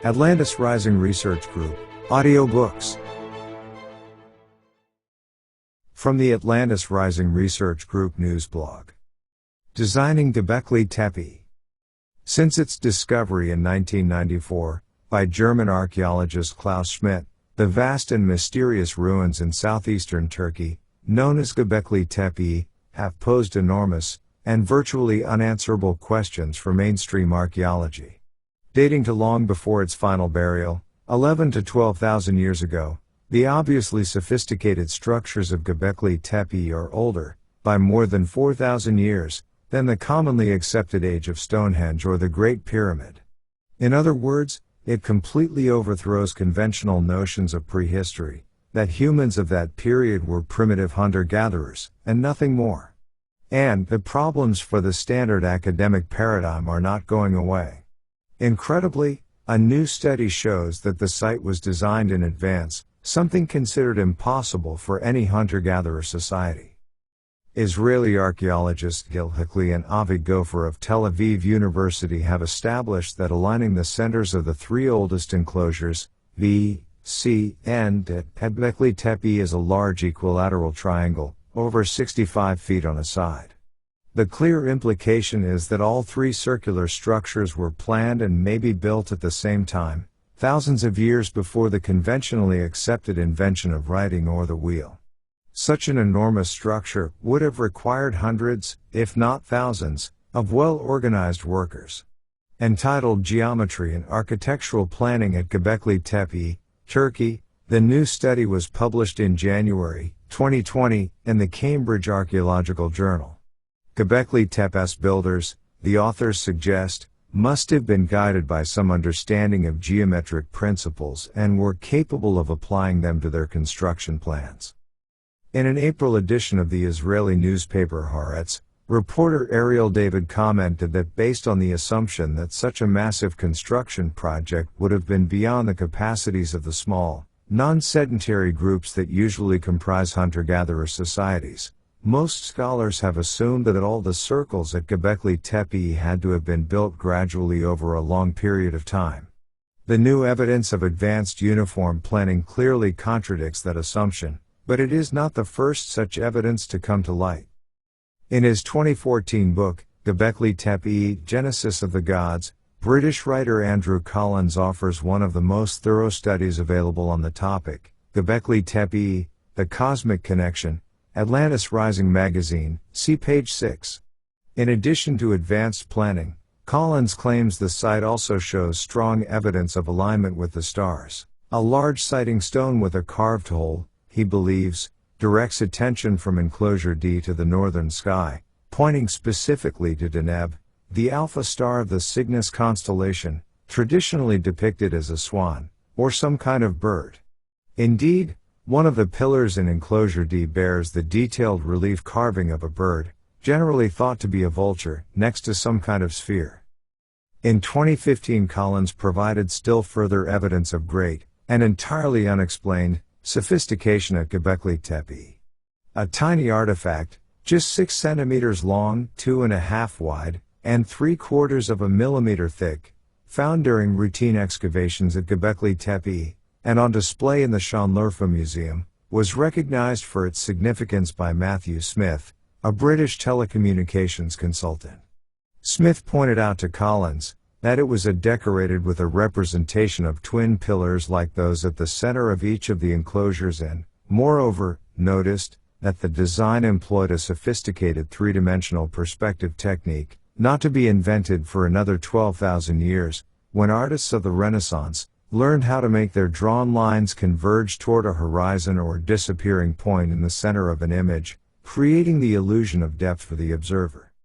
Atlantis Rising Research Group, audiobooks. From the Atlantis Rising Research Group news blog. Designing Göbekli Tepe. Since its discovery in 1994, by German archaeologist Klaus Schmidt, the vast and mysterious ruins in southeastern Turkey, known as Göbekli Tepe, have posed enormous, and virtually unanswerable questions for mainstream archaeology. Dating to long before its final burial, 11 to 12,000 years ago, the obviously sophisticated structures of Göbekli Tepe are older, by more than 4,000 years, than the commonly accepted age of Stonehenge or the Great Pyramid. In other words, it completely overthrows conventional notions of prehistory, that humans of that period were primitive hunter-gatherers, and nothing more. And the problems for the standard academic paradigm are not going away. Incredibly, a new study shows that the site was designed in advance, something considered impossible for any hunter-gatherer society. Israeli archaeologists Gil Hikli and Avi Gopher of Tel Aviv University have established that aligning the centers of the three oldest enclosures, V, C, and at Göbekli Tepe is a large equilateral triangle, over 65 feet on a side. The clear implication is that all three circular structures were planned and maybe built at the same time, thousands of years before the conventionally accepted invention of writing or the wheel. Such an enormous structure would have required hundreds, if not thousands, of well-organized workers. Entitled Geometry and Architectural Planning at Göbekli Tepe, Turkey, the new study was published in January 2020 in the Cambridge Archaeological Journal. Göbekli Tepe's builders, the authors suggest, must have been guided by some understanding of geometric principles and were capable of applying them to their construction plans. In an April edition of the Israeli newspaper Haaretz, reporter Ariel David commented that based on the assumption that such a massive construction project would have been beyond the capacities of the small, non-sedentary groups that usually comprise hunter-gatherer societies, most scholars have assumed that all the circles at Göbekli Tepe had to have been built gradually over a long period of time. The new evidence of advanced uniform planning clearly contradicts that assumption, but it is not the first such evidence to come to light. In his 2014 book, Göbekli Tepe, Genesis of the Gods, British writer Andrew Collins offers one of the most thorough studies available on the topic, Göbekli Tepe, The Cosmic Connection, Atlantis Rising Magazine, see page 6. In addition to advanced planning, Collins claims the site also shows strong evidence of alignment with the stars. A large sighting stone with a carved hole, he believes, directs attention from enclosure D to the northern sky, pointing specifically to Deneb, the alpha star of the Cygnus constellation, traditionally depicted as a swan, or some kind of bird. Indeed, one of the pillars in enclosure D bears the detailed relief carving of a bird, generally thought to be a vulture, next to some kind of sphere. In 2015 Collins provided still further evidence of great, and entirely unexplained, sophistication at Göbekli Tepe. A tiny artifact, just 6 centimeters long, 2.5 wide, and 3/4 millimeter thick, found during routine excavations at Göbekli Tepe, and on display in the Schönlurfa Museum, was recognized for its significance by Matthew Smith, a British telecommunications consultant. Smith pointed out to Collins that it was decorated with a representation of twin pillars like those at the center of each of the enclosures and, moreover, noticed that the design employed a sophisticated three-dimensional perspective technique, not to be invented for another 12,000 years, when artists of the Renaissance learned how to make their drawn lines converge toward a horizon or disappearing point in the center of an image, creating the illusion of depth for the observer.